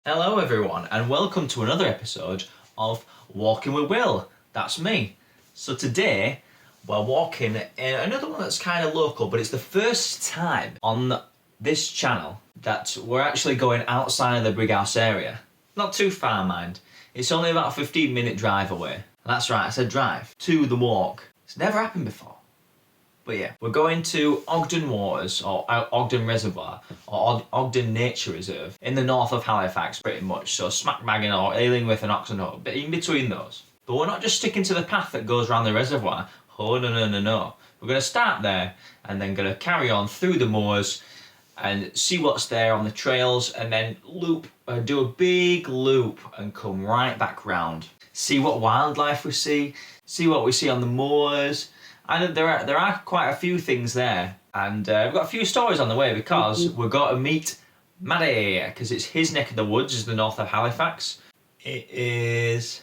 Hello everyone and welcome to another episode of Walking with Will. That's me. So today we're walking in another one that's kind of local, but it's the first time on this channel that we're actually going outside of the Brighouse area. Not too far, mind. It's only about a 15-minute drive away. That's right, I said drive. To the walk. It's never happened before. But yeah, we're going to Ogden Waters, or Ogden Reservoir, or Ogden Nature Reserve, in the north of Halifax, pretty much. So smack bang in or Illingworth and Oxenhoe, but in between those. But we're not just sticking to the path that goes around the reservoir. Oh, no. We're going to start there, and then going to carry on through the moors, and see what's there on the trails, and then do a big loop, and come right back round. See what wildlife we see what we see on the moors. And there are quite a few things there, and we've got a few stories on the way because we've got to meet Maddie, because it's his neck of the woods, is the north of Halifax. It is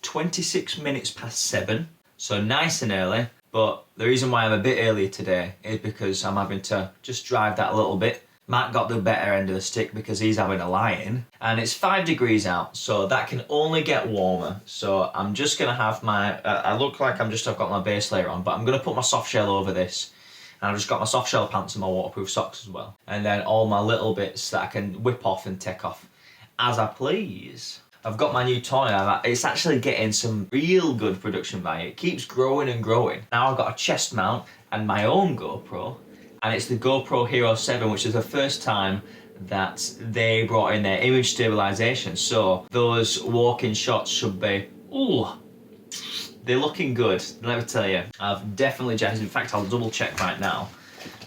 26 minutes past 7, so nice and early, but the reason why I'm a bit earlier today is because I'm having to just drive that a little bit. Matt got the better end of the stick because he's having a lie-in, and it's 5 degrees out, so that can only get warmer. So I'm just gonna have my, I look like I've got my base layer on, but I'm gonna put my soft shell over this, and I've just got my soft shell pants and my waterproof socks as well, and then all my little bits that I can whip off and take off as I please. I've got my new toy. It's actually getting some real good production value. It keeps growing and growing. Now I've got a chest mount and my own GoPro. And it's the GoPro Hero 7, which is the first time that they brought in their image stabilization. So those walking shots should be, they're looking good. Let me tell you, I've definitely jazzed. In fact, I'll double check right now.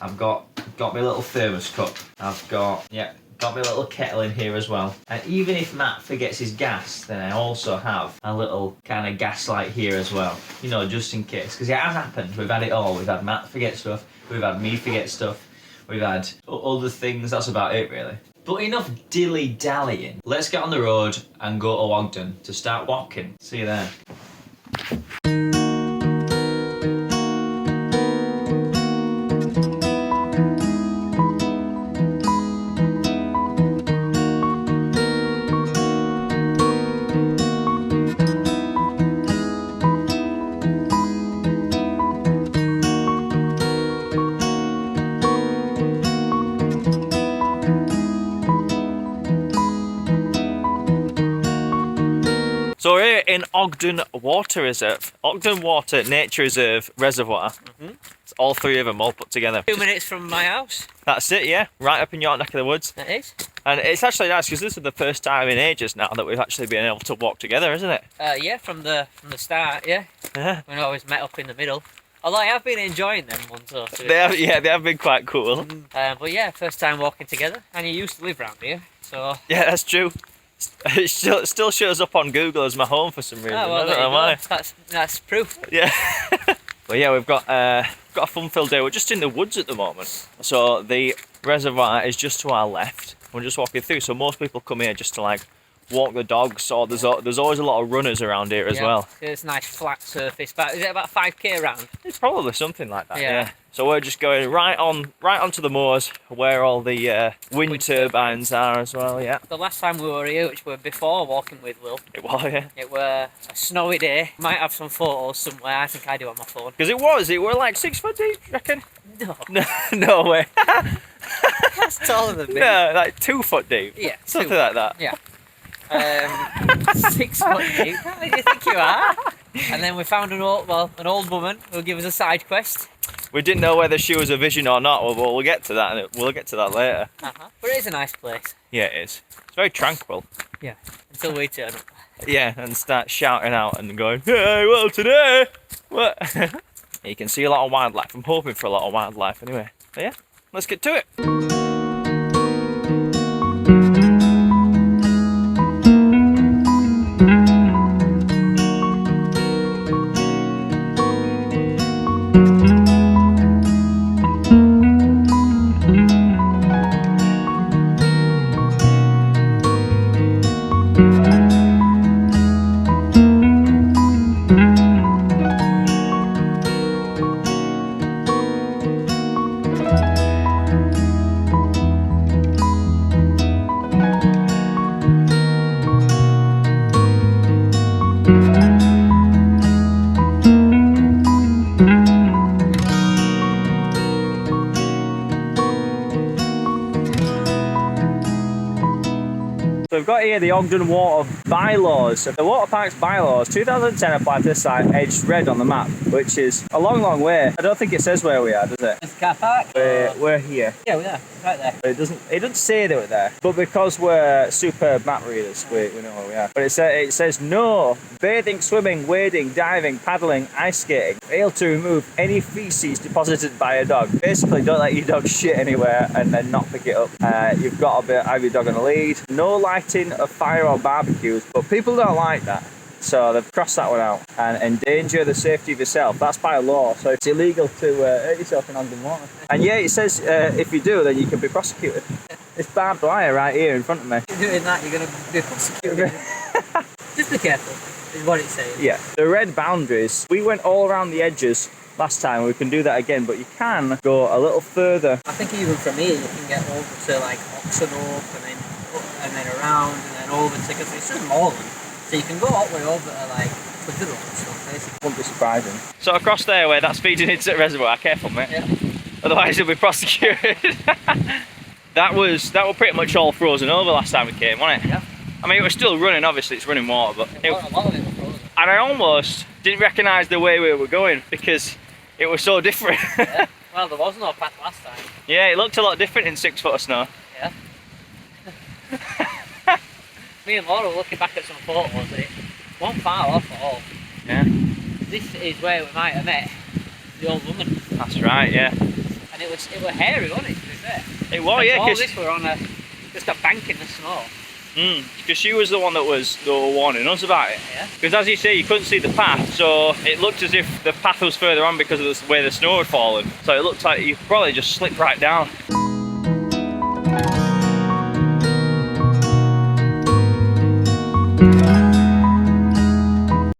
I've got my little thermos cup. I've got my little kettle in here as well. And even if Matt forgets his gas, then I also have a little kind of gas light here as well. You know, just in case. Because it has happened. We've had it all. We've had Matt forget stuff. We've had me forget stuff. We've had other things. That's about it, really. But enough dilly-dallying. Let's get on the road and go to Ogden to start walking. See you there. So we're here in Ogden Water Reserve, Ogden Water Nature Reserve Reservoir. It's all three of them all put together. 2 minutes from my house. That's it, yeah. Right up in your neck of the woods. It is. And it's actually nice because this is the first time in ages now that we've actually been able to walk together, isn't it? Yeah, from the start, yeah. We've always met up in the middle. Although I have been enjoying them ones or two. They have been quite cool. But yeah, first time walking together. And you used to live around here, so... Yeah, that's true. It still shows up on Google as my home for some reason. Oh, well, I don't know why. That's proof. Yeah. Well, yeah, we've got a fun-filled day. We're just in the woods at the moment. So the reservoir is just to our left. We're just walking through. So most people come here just to like walk the dogs, or there's always a lot of runners around here as well. It's a nice flat surface. But is it about 5k around? It's probably something like that. Yeah. So we're just going right onto the moors where all the wind turbines are as well. Yeah. The last time we were here, which were before walking with Will. It was, yeah. It were a snowy day. Might have some photos somewhere. I think I do on my phone. Because it were like 6 foot deep, you reckon? No. No way. That's taller than me. No, like 2 foot deep. Yeah. Something like that. Yeah. 6 foot deep. How do you think you are? And then we found an old woman who'll give us a side quest. We didn't know whether she was a vision or not. Well, we'll get to that, and we'll get to that later. But it is a nice place. Yeah, it is. It's very tranquil. Yeah. Until we turn up. Yeah, and start shouting out and going, "Hey, well today, what?" You can see a lot of wildlife. I'm hoping for a lot of wildlife anyway. But yeah, let's get to it. So we've got here the Ogden Water bylaws. The Water Parks bylaws 2010 apply to this site, edged red on the map, which is a long, long way. I don't think it says where we are, does it? It's the car park. We're here. Yeah, we are. Right there. But it doesn't say that we're there. But because we're superb map readers, we know where we are. But it says no bathing, swimming, wading, diving, paddling, ice skating. Fail to remove any feces deposited by a dog. Basically, don't let your dog shit anywhere and then not pick it up. You've got to have your dog on a lead. No lighting of fire or barbecues. But people don't like that. So they've crossed that one out. And endanger the safety of yourself. That's by law. So it's illegal to hurt yourself in Ogden Water. And yeah, it says if you do, then you can be prosecuted. It's barbed wire right here in front of me. If you're doing that, you're going to be prosecuted. Just be careful, is what it's saying. Yeah. The red boundaries, we went all around the edges last time. We can do that again, but you can go a little further. I think even from here, you can get over to like Oxon Oak and then around and then over to, because it's just Moorland. So you can go all the way over to like Clitheroe and stuff, basically. Wouldn't be surprising. So across there where that's feeding into the reservoir, careful mate. Yeah. Otherwise you'll be prosecuted. that was pretty much all frozen over last time we came, wasn't it? Yeah. I mean it was still running, obviously it's running water, but a lot of it was frozen. And I almost didn't recognise the way we were going because it was so different. Yeah. Well, there was no path last time. Yeah, it looked a lot different in 6 foot of snow. Yeah. Me and Laura were looking back at some photos and it wasn't far off at all. Yeah. This is where we might have met the old woman. That's right, yeah. And it was hairy, wasn't it, to be fair? It was, yeah. All this were on just a bank in the snow. Because she was the one that were warning us about it. Yeah. Because as you say, you couldn't see the path, so it looked as if the path was further on because of the way the snow had fallen. So it looked like you probably just slipped right down.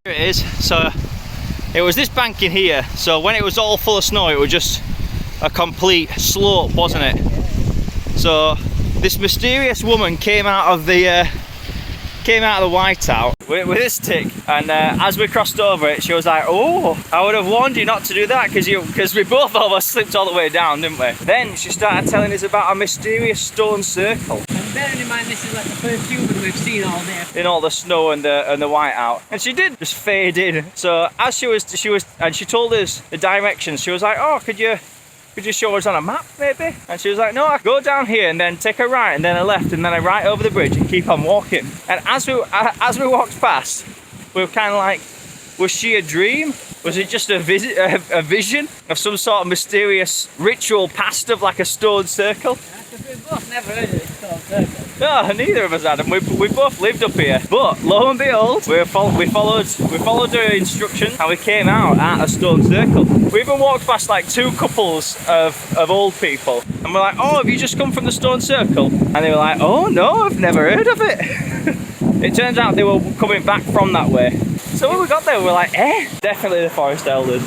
Here it is. So it was this bank in here. So when it was all full of snow, it was just a complete slope, wasn't it? So this mysterious woman came out of the whiteout with this tick, and as we crossed over it, she was like, "Oh, I would have warned you not to do that because we both almost slipped all the way down, didn't we?" Then she started telling us about a mysterious stone circle. And bearing in mind, this is like the first human we've seen all day. In all the snow and the whiteout, and she did just fade in. So as she was, and she told us the directions. She was like, "Oh, could you show us on a map maybe?" And she was like, "No, I go down here and then take a right and then a left and then a right over the bridge and keep on walking." And as we walked past, we were kind of like, was she a dream? Was it just a vision of some sort of mysterious ritual past of like a stone circle? Because we've both never heard of this stone circle. No, neither of us had them. We both lived up here. But lo and behold, we followed her instructions and we came out at a stone circle. We even walked past like 2 couples of old people and we're like, "Oh, have you just come from the stone circle?" And they were like, "Oh no, I've never heard of it." It turns out they were coming back from that way. So when we got there, we were like, definitely the forest elders.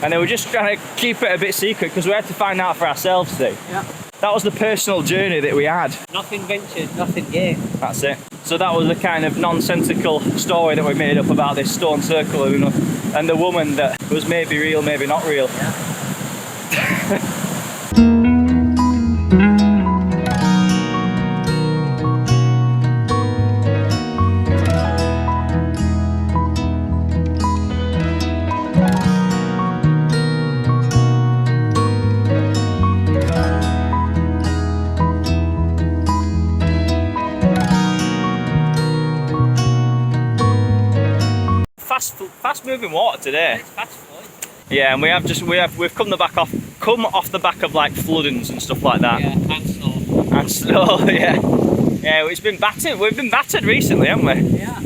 And they were just trying to keep it a bit secret because we had to find out for ourselves, see. Yeah. That was the personal journey that we had. Nothing ventured, nothing gained. That's it. So that was the kind of nonsensical story that we made up about this stone circle and the woman that was maybe real, maybe not real. Yeah. Fast moving water today. It's fast flowing. Yeah, and we've come off the back of like floodings and stuff like that. Yeah, and snow. And snow, yeah. Yeah, it's been battered. We've been battered recently, haven't we? Yeah.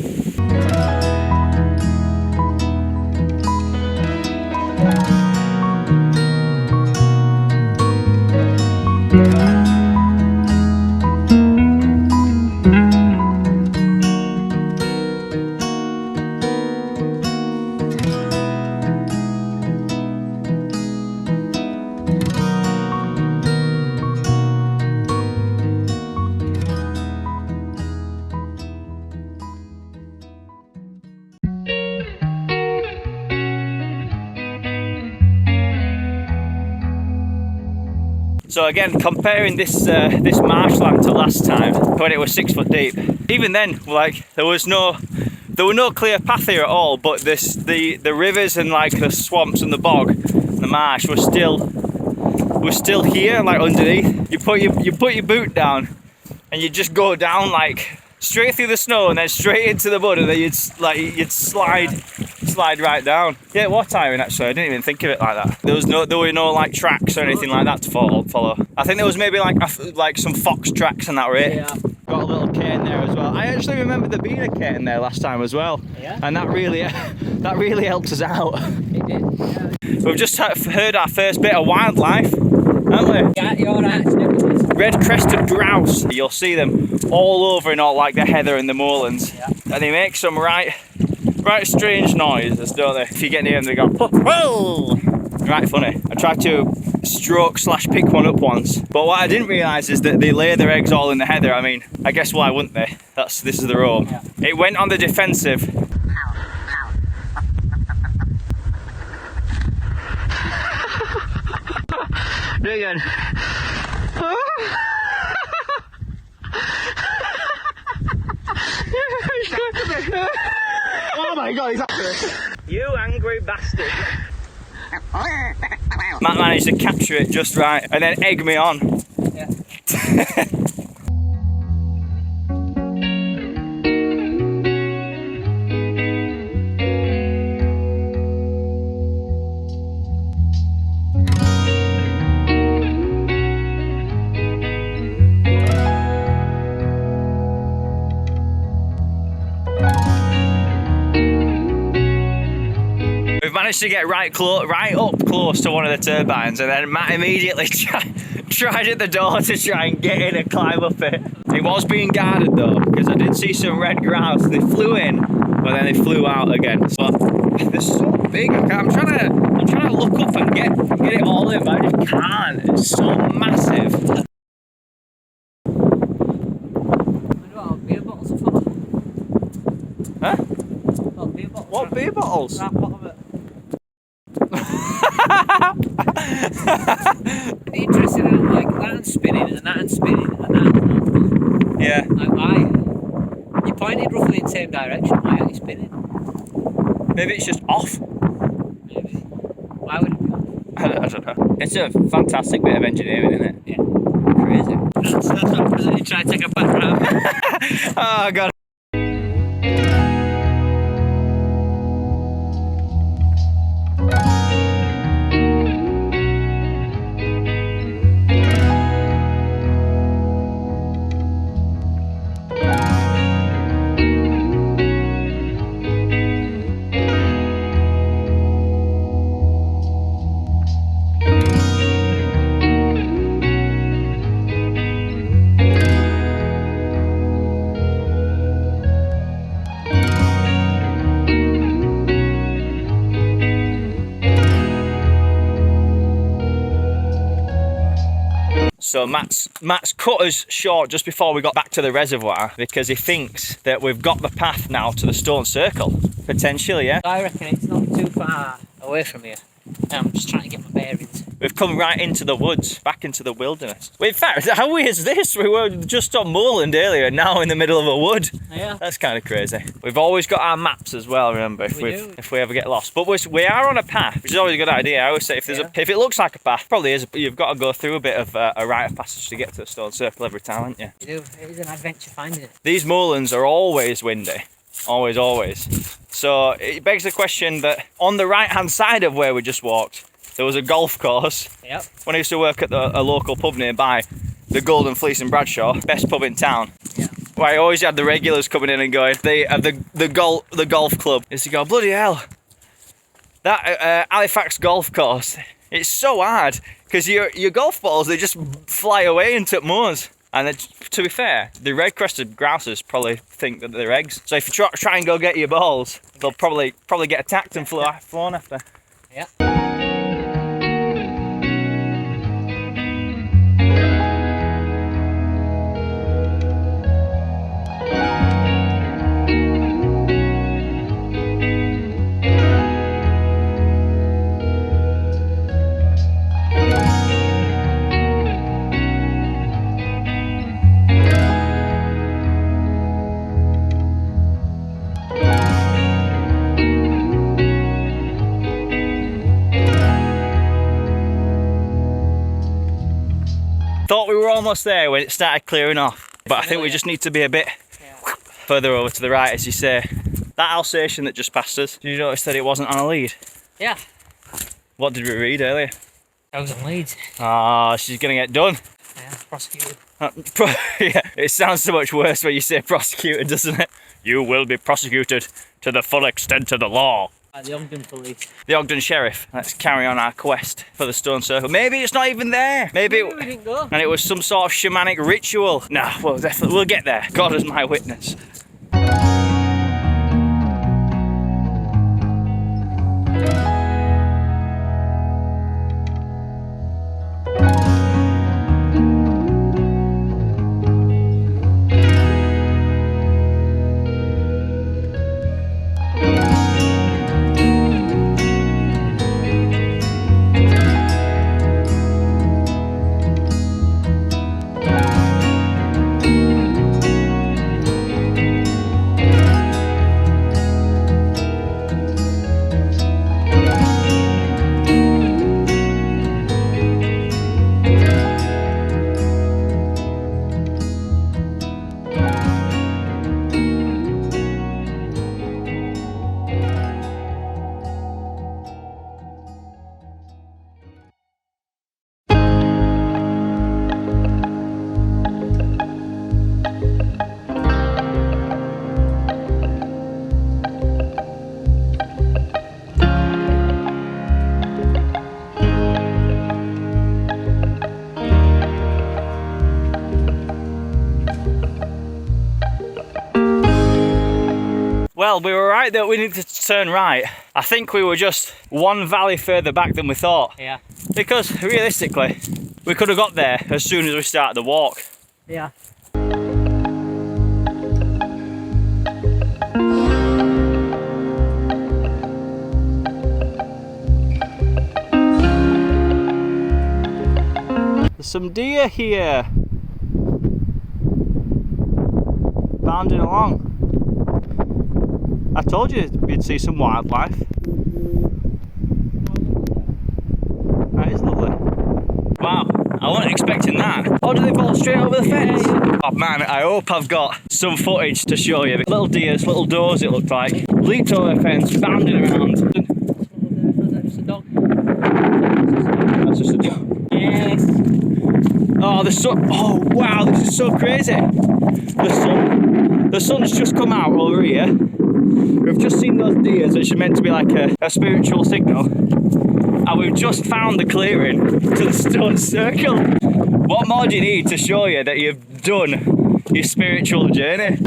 So again, comparing this this marshland to last time when it was 6 foot deep, even then, like there were no clear path here at all. But the rivers and like the swamps and the bog, and the marsh was still here, like underneath. You put your boot down, and you just go down like straight through the snow and then straight into the mud, and then you'd slide right down. Yeah, it was tiring actually. I didn't even think of it like that. There were no like tracks or anything like that to follow. I think there was maybe like some fox tracks and that were it. Yeah. Got a little cairn there as well. I actually remember there being a cairn there last time as well. Yeah. And that really helped us out. It did. Yeah. We've just heard our first bit of wildlife, haven't we? Yeah, you're actually. Red-crested grouse. You'll see them all over in all like the heather and the moorlands. Yeah. And they make some right strange noises, don't they? If you get near them, they go, whoa! Right funny. I tried to stroke/pick one up once, but what I didn't realise is that they lay their eggs all in the heather. I mean, I guess why wouldn't they? This is their home. Yeah. It went on the defensive. Again. Oh my god, he's after us. You angry bastard. Matt managed to capture it just right and then egg me on. Yeah. We've managed to get right up close to one of the turbines, and then Matt immediately tried at the door to try and get in and climb up it. It was being guarded though, because I did see some red grouse. They flew in, but then they flew out again. But they're so big. I'm trying to look up and get it all in, but I just can't. It's so massive. Beer bottles are full. Huh? Well, beer bottles. What beer bottles? That bottom of it. It'd be interesting how like that and spinning and that and spinning and that and that. Yeah. Like why? You pointed roughly in the same direction. Why aren't you spinning? Maybe it's just off. Maybe. Why would it be off? I don't know. It's a fantastic bit of engineering, isn't it? Yeah. Crazy. That's what you try to take a back round. Oh god. So Matt's cut us short just before we got back to the reservoir because he thinks that we've got the path now to the stone circle. Potentially, yeah. I reckon it's not too far away from here. I'm just trying to get my bearings. We've come right into the woods, back into the wilderness. Well, in fact, how weird is this? We were just on Moorland earlier, and now in the middle of a wood. Yeah. That's kind of crazy. We've always got our maps as well, remember, if we ever get lost. But we are on a path, which is always a good idea. I always say if it looks like a path, probably is. You've got to go through a bit of a rite of passage to get to the stone circle every time, haven't you? You do. It is an adventure finding it. These moorlands are always windy. Always. So it begs the question that on the right-hand side of where we just walked, there was a golf course. Yep. When I used to work at a local pub nearby, the Golden Fleece in Bradshaw, best pub in town. Yeah. Where I always had the regulars coming in and going, the golf club. I used to go, bloody hell, that Halifax golf course, it's so hard because your golf balls, they just fly away into moors. And then, to be fair, the red-crested grouses probably think that they're eggs. So if you try and go get your balls, they'll probably get attacked and flown after. Yeah. thought we were almost there when it started clearing off. But I think we just need to be a bit further over to the right, as you say. That Alsatian that just passed us, did you notice that it wasn't on a lead? Yeah. What did we read earlier? Dogs and leads. Ah, she's gonna get done. Yeah, prosecuted. Yeah, it sounds so much worse when you say prosecuted, doesn't it? You will be prosecuted to the full extent of the law. The Ogden police. The Ogden sheriff. Let's carry on our quest for the stone circle. Maybe it's not even there. Maybe we didn't go. And it was some sort of shamanic ritual. Nah, well, definitely we'll get there. God is my witness. Well, we were right that we needed to turn right. I think we were just one valley further back than we thought. Yeah. Because realistically, we could have got there as soon as we started the walk. Yeah. There's some deer here. Bounding along. I told you we'd see some wildlife. That is lovely. Wow, I wasn't expecting that. Oh, do they bolt straight over the fence? Oh man, I hope I've got some footage to show you. Little deers, little does it looked like. Leaped over the fence, bounding around. That's just a dog. That's just a dog. Yes. Oh, the sun. Oh wow, this is so crazy. The sun's just come out over here. We've just seen those deers, which are meant to be like a spiritual signal. And we've just found the clearing to the stone circle. What more do you need to show you that you've done your spiritual journey?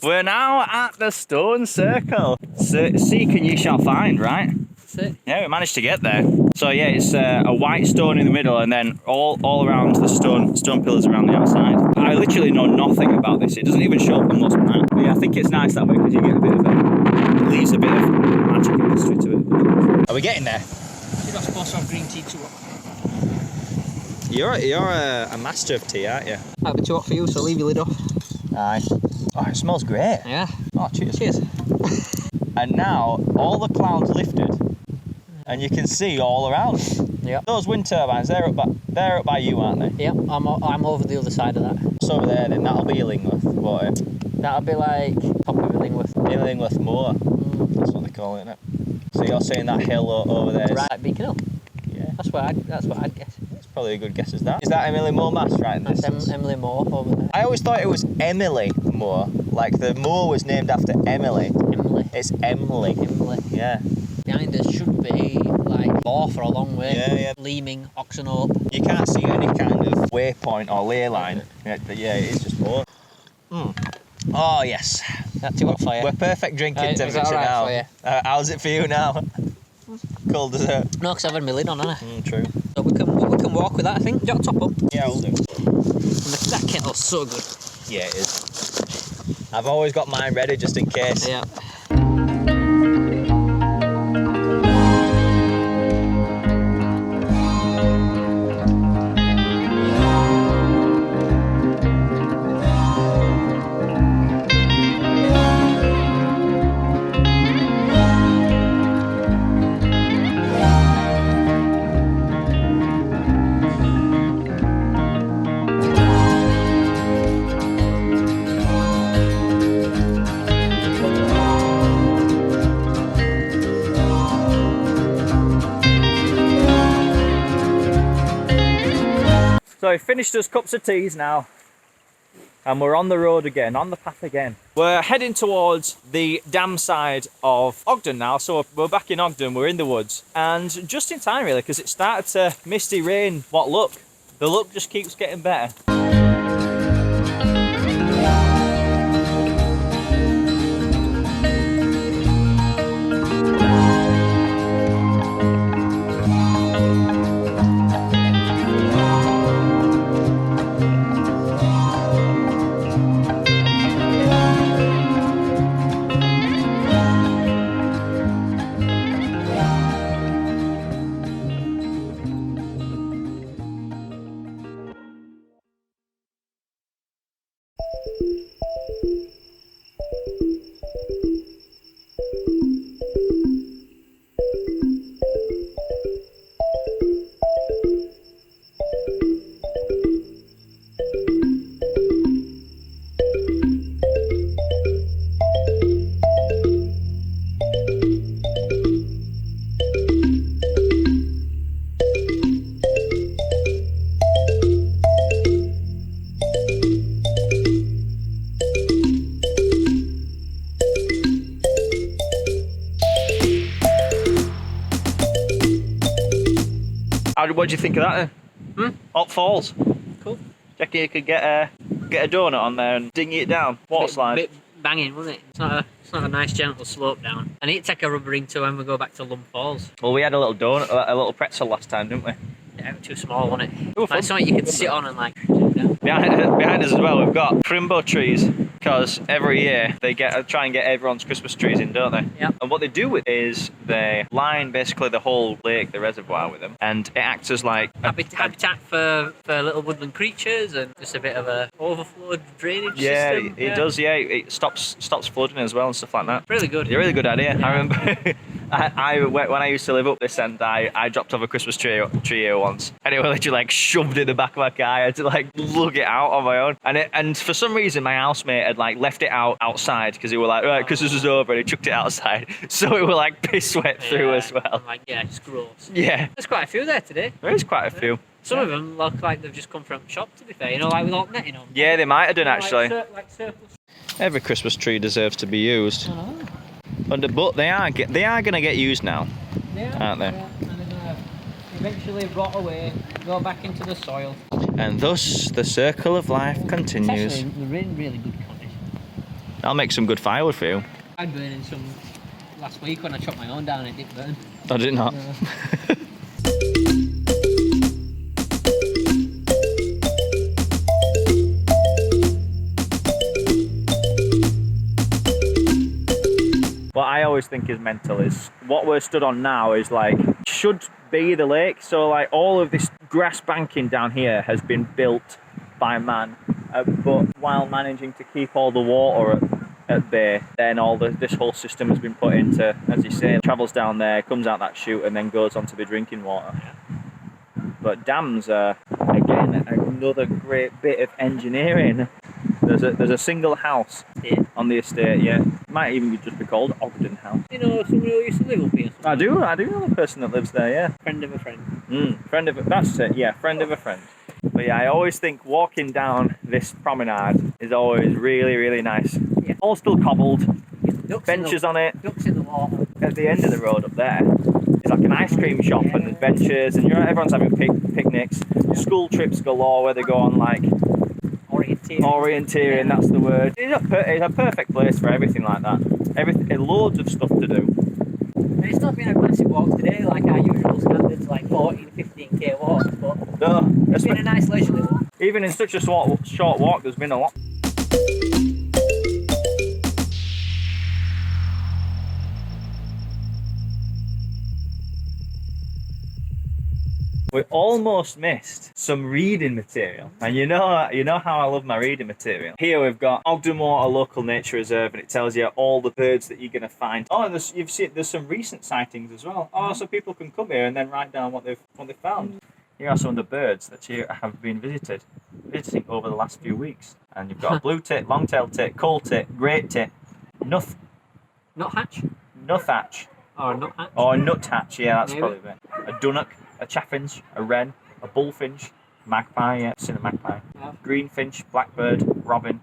We're now at the stone circle. Seek and you shall find, right? That's it. Yeah, we managed to get there. So yeah, it's a white stone in the middle and then all around the stone pillars around the outside. I literally know nothing about this. It doesn't even show up on most maps. But yeah, I think it's nice that way because you get a bit of it leaves a bit of magic and mystery to it. Are we getting there? You're not supposed to have green tea too hot. You're a master of tea, aren't you? Might be too hot for you, so leave your lid off. Aye. Oh, it smells great. Yeah. Oh, cheers. Cheers. And now all the clouds lifted, and you can see all around. Yeah. Those wind turbines, they're up by you, aren't they? Yeah, I'm over the other side of that. It's over there. Then that'll be Illingworth, won't it? That'll be like top of Illingworth. Illingworth Moor. That's what they call it, isn't it? So you're saying that hill over there? Is, Right, Beacon Hill. Yeah. That's what I'd guess. That's probably a good guess. Is that Emily Moor Mast right in the That's distance? Emily Moore over there. I always thought it was Emily Moor. Like the moor was named after Emily. Emily. It's Emily. Emily. Yeah. Behind us should be like Bor for a long way. Yeah, yeah. Leaming, Oxenhope. You can't see any kind of waypoint or ley line. Yeah, but yeah, it is just moor. Oh yes. That's too hot for you. We're perfect drinking Is that temperature alright now. for you? How's it for you now? Cold dessert. No, because I've had my lid on, haven't I? True. So we can walk with that, I think. Do you want to top up? Yeah, we'll do. And that kettle's so good. Yeah, it is. I've always got mine ready just in case. Yeah. So we finished us cups of teas now, and we're on the road again, on the path again. We're heading towards the dam side of Ogden now, so we're back in Ogden, we're in the woods, and just in time really, because it started to misty rain. What luck? The luck just keeps getting better. What do you think of that then? Hot Falls. Cool. Reckon you could get a donut on there and dinghy it down. Water slide. Bit banging, wasn't it? It's not a nice gentle slope down. I need to take a rubber ring to when we go back to Lum Falls. Well, we had a little donut, a little pretzel last time, didn't we? Yeah, it was too small, wasn't it? It was fun. Like something you could sit on and like. Behind us as well, we've got Frimbo trees, because every year they try and get everyone's Christmas trees in, don't they? Yep. And what they do with is they line basically the whole lake, the reservoir, with them, and it acts as like habitat for little woodland creatures and just a bit of a overflowed drainage system. It does. Yeah, it stops flooding as well and stuff like that. Really good. It's a really good idea. Yeah. I remember when I used to live up this end, I dropped off a Christmas tree here once, and it was literally like shoved in the back of my car. I had to like lug it out on my own, and for some reason my housemate had like left it outside because he were like, right, Christmas was over, and he chucked it outside, so it were like piss wet through as well. I'm like, yeah, it's gross. Yeah, There's quite a few there today. there is quite a few. Some of them look like they've just come from shop, to be fair, you know, like without netting on. Yeah, they might have done actually. Like surplus. Every Christmas tree deserves to be used. I know. But they are going to get used now, aren't they? Yeah, and they're going to eventually rot away, go back into the soil. And thus the circle of life continues. It's actually, they're in really good condition. I'll make some good firewood for you. I burned in some last week when I chopped my own down, it didn't burn. I did not. No. What I always think is mental is what we're stood on now is like should be the lake. So like all of this grass banking down here has been built by man, but while managing to keep all the water at bay, then this whole system has been put into, as you say, travels down there, comes out that chute, and then goes on to the drinking water. But dams are again another great bit of engineering. There's a single house on the estate, yeah. Might even just be called Ogden House. You know someone who used to live up here? I do know the person that lives there, yeah. Friend of a friend. That's it, yeah, friend of a friend. But yeah, I always think walking down this promenade is always really, really nice. Yeah. All still cobbled, Ducks benches on it. Ducks in the water. At the end of the road up there, it's like an ice cream shop and there's benches, and everyone's having picnics. School trips galore where they go on like orienteering, that's the word. It's a perfect place for everything like that. Loads of stuff to do. And it's not been a massive walk today, like our usual standards, like 14, 15k walks, but No, it's been a nice leisurely walk. even in such a short walk, there's been a lot. We almost missed some reading material, and you know how I love my reading material. Here we've got Ogden Water Local Nature Reserve, and it tells you all the birds that you're going to find. Oh, and there's some recent sightings as well. Oh, so people can come here and then write down what they've found. Here are some of the birds that you have been visiting over the last few weeks, and you've got a blue tit, long-tailed tit, coal tit, great tit, nuthatch, or nuthatch. Yeah, that's probably it. A dunnock, a chaffinch, a wren, a bullfinch, magpie, yeah, seen a magpie, greenfinch, blackbird, robin,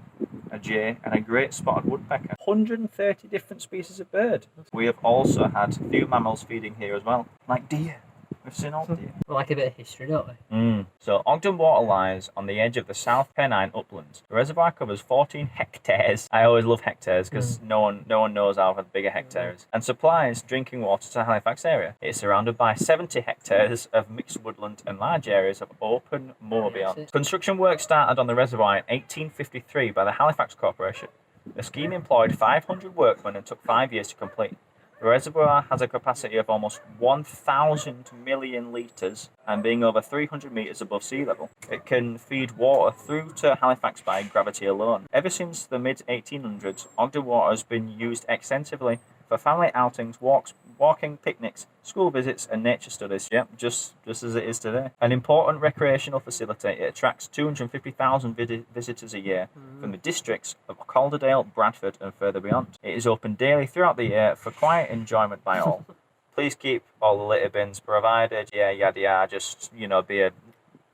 a jay, and a great spotted woodpecker. 130 different species of bird. We have also had a few mammals feeding here as well, like deer. We've seen all deer. We like a bit of history, don't we? So Ogden Water lies on the edge of the South Pennine uplands. The reservoir covers 14 hectares. I always love hectares because no one knows how big a hectare is. And supplies drinking water to the Halifax area. It is surrounded by 70 hectares of mixed woodland and large areas of open moor beyond. Construction work started on the reservoir in 1853 by the Halifax Corporation. The scheme employed 500 workmen and took 5 years to complete. The reservoir has a capacity of almost 1,000 million litres and being over 300 metres above sea level. It can feed water through to Halifax by gravity alone. Ever since the mid-1800s, Ogden Water has been used extensively for family outings, walking, picnics, school visits and nature studies. Yep, just as it is today. An important recreational facility, it attracts 250,000 visitors a year from the districts of Calderdale, Bradford and further beyond. It is open daily throughout the year for quiet enjoyment by all. Please keep all the litter bins provided. Yeah, yada yada. Just, be a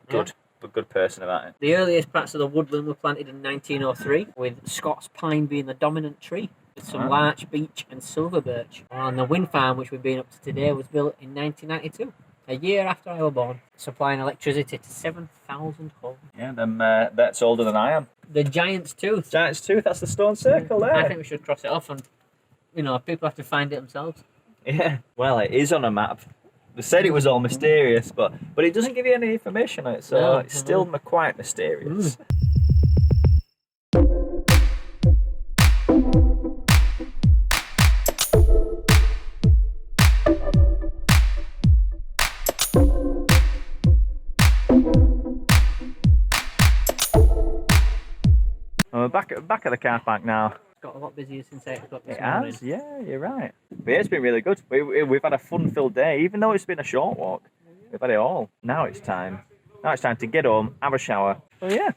good person about it. The earliest parts of the woodland were planted in 1903, with Scots pine being the dominant tree, with some larch, beech and silver birch. And the wind farm, which we've been up to today, was built in 1992, a year after I was born, supplying electricity to 7,000 homes. Yeah, that's older than I am. The Giant's Tooth. Giant's Tooth, that's the stone circle there. I think we should cross it off and, people have to find it themselves. Yeah, well, it is on a map. They said it was all mysterious, but it doesn't give you any information on it, so it's still quite mysterious. We're back at the car park now. Got a lot busier since 8 o'clock this It morning. has, yeah, you're right. But yeah, it's been really good. We've had a fun-filled day, even though it's been a short walk. We've had it all. Now it's time to get home, have a shower. So yeah,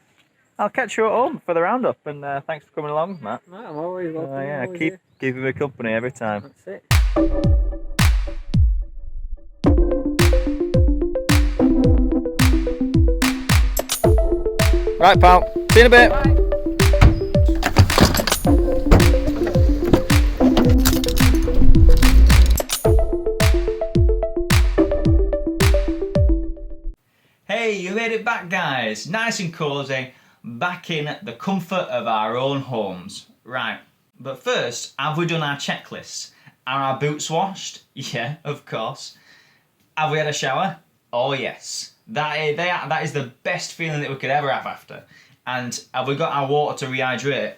I'll catch you at home for the roundup, and thanks for coming along, Matt. No, I'm always welcome. Yeah, always keeping me company every time. That's it. Right, pal. See you in a bit. Bye. Hey, you made it back, guys. Nice and cosy, back in the comfort of our own homes. Right, but first, have we done our checklists? Are our boots washed? Yeah, of course. Have we had a shower? Oh yes. That is the best feeling that we could ever have after. And have we got our water to rehydrate?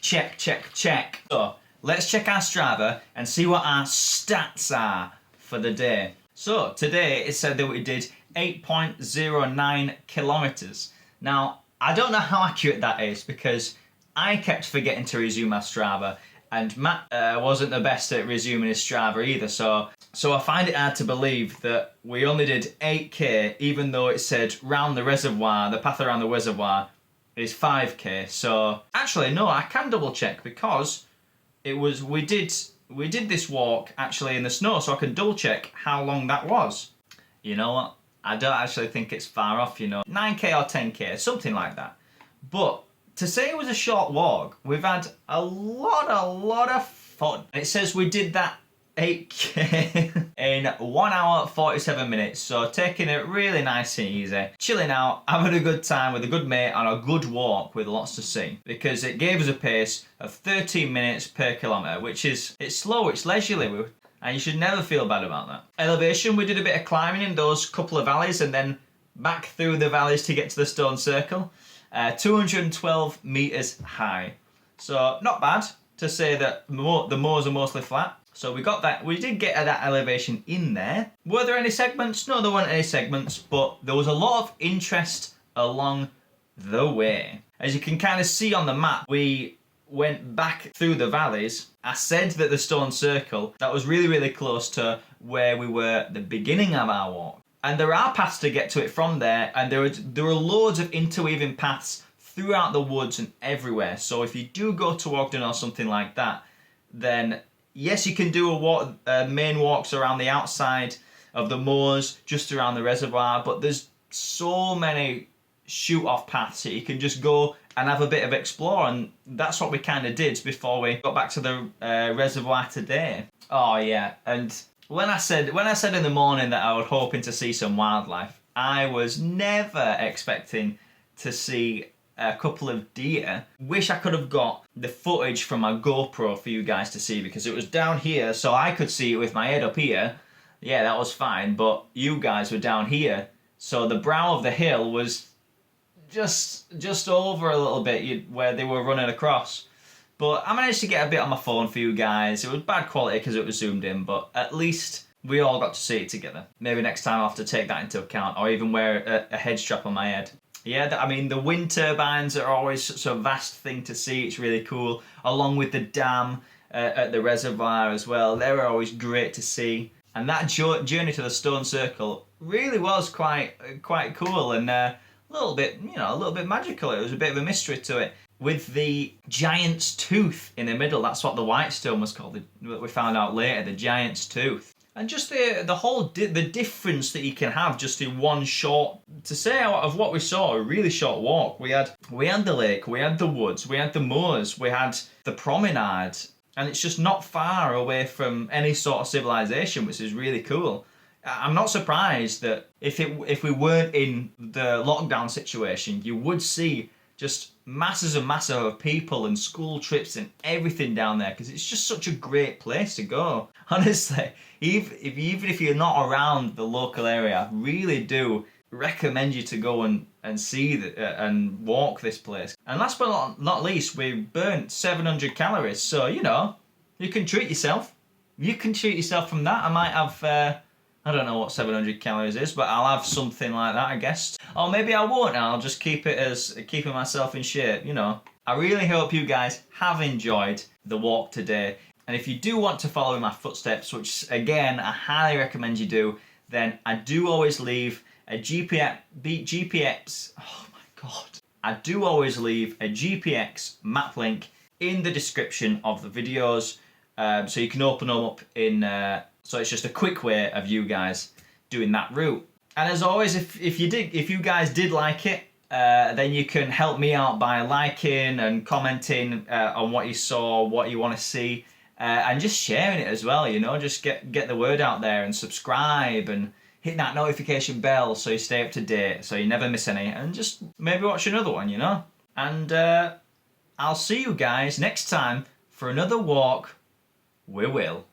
Check, check, check. So, let's check our Strava and see what our stats are for the day. So, today it said that we did 8.09 kilometres. Now, I don't know how accurate that is because I kept forgetting to resume my Strava, and Matt wasn't the best at resuming his Strava either, so I find it hard to believe that we only did 8k even though it said round the reservoir, the path around the reservoir is 5k. So actually no, I can double check because we did this walk actually in the snow, so I can double check how long that was. You know what? I don't actually think it's far off, 9k or 10k, something like that. But to say it was a short walk, we've had a lot of fun. It says we did that 8k in 1 hour 47 minutes, so taking it really nice and easy, chilling out, having a good time with a good mate on a good walk with lots to see, because it gave us a pace of 13 minutes per kilometre, which is, it's slow, it's leisurely, and you should never feel bad about that. Elevation, we did a bit of climbing in those couple of valleys and then back through the valleys to get to the stone circle. 212 metres high. So not bad to say that the moors are mostly flat. So we got that. We did get that elevation in there. Were there any segments? No, there weren't any segments, but there was a lot of interest along the way. As you can kind of see on the map, we went back through the valleys. I said that the stone circle, that was really, really close to where we were at the beginning of our walk. And there are paths to get to it from there, and there are loads of interweaving paths throughout the woods and everywhere. So if you do go to Ogden or something like that, then yes, you can do main walks around the outside of the moors, just around the reservoir, but there's so many shoot-off paths that you can just go and have a bit of explore, and that's what we kind of did before we got back to the reservoir today. Oh yeah, and when I said in the morning that I was hoping to see some wildlife, I was never expecting to see a couple of deer. Wish I could have got the footage from my GoPro for you guys to see, because it was down here so I could see it with my head up here. Yeah, that was fine, but you guys were down here, so the brow of the hill was just over a little bit where they were running across. But I managed to get a bit on my phone for you guys. It was bad quality because it was zoomed in, but at least we all got to see it together. Maybe next time I'll have to take that into account, or even wear a head strap on my head. Yeah, I mean, the wind turbines are always such a vast thing to see. It's really cool. Along with the dam at the reservoir as well. They were always great to see. And that journey to the stone circle really was quite cool, and a little bit magical. It was a bit of a mystery to it. With the giant's tooth in the middle, that's what the white stone was called. We found out later, the giant's tooth. And just the whole the difference that you can have just in one short, to say out of what we saw, a really short walk. We had the lake, we had the woods, we had the moors, we had the promenade, and it's just not far away from any sort of civilization, which is really cool. I'm not surprised that if we weren't in the lockdown situation, you would see just masses and masses of people and school trips and everything down there, because it's just such a great place to go. Honestly, even if you're not around the local area, I really do recommend you to go and see and walk this place. And last but not least, we burnt 700 calories, so you can treat yourself. You can treat yourself from that. I might have I don't know what 700 calories is, but I'll have something like that, I guess. Or maybe I won't, and I'll just keep it as keeping myself in shape, I really hope you guys have enjoyed the walk today. And if you do want to follow in my footsteps, which again, I highly recommend you do, then I do always leave a GPX, oh my God. I do always leave a GPX map link in the description of the videos, so you can open them up in... So it's just a quick way of you guys doing that route. And as always, if you guys did like it, then you can help me out by liking and commenting on what you saw, what you want to see, and just sharing it as well. Just get the word out there, and subscribe and hit that notification bell so you stay up to date, so you never miss any, and just maybe watch another one. And I'll see you guys next time for another walk. We will.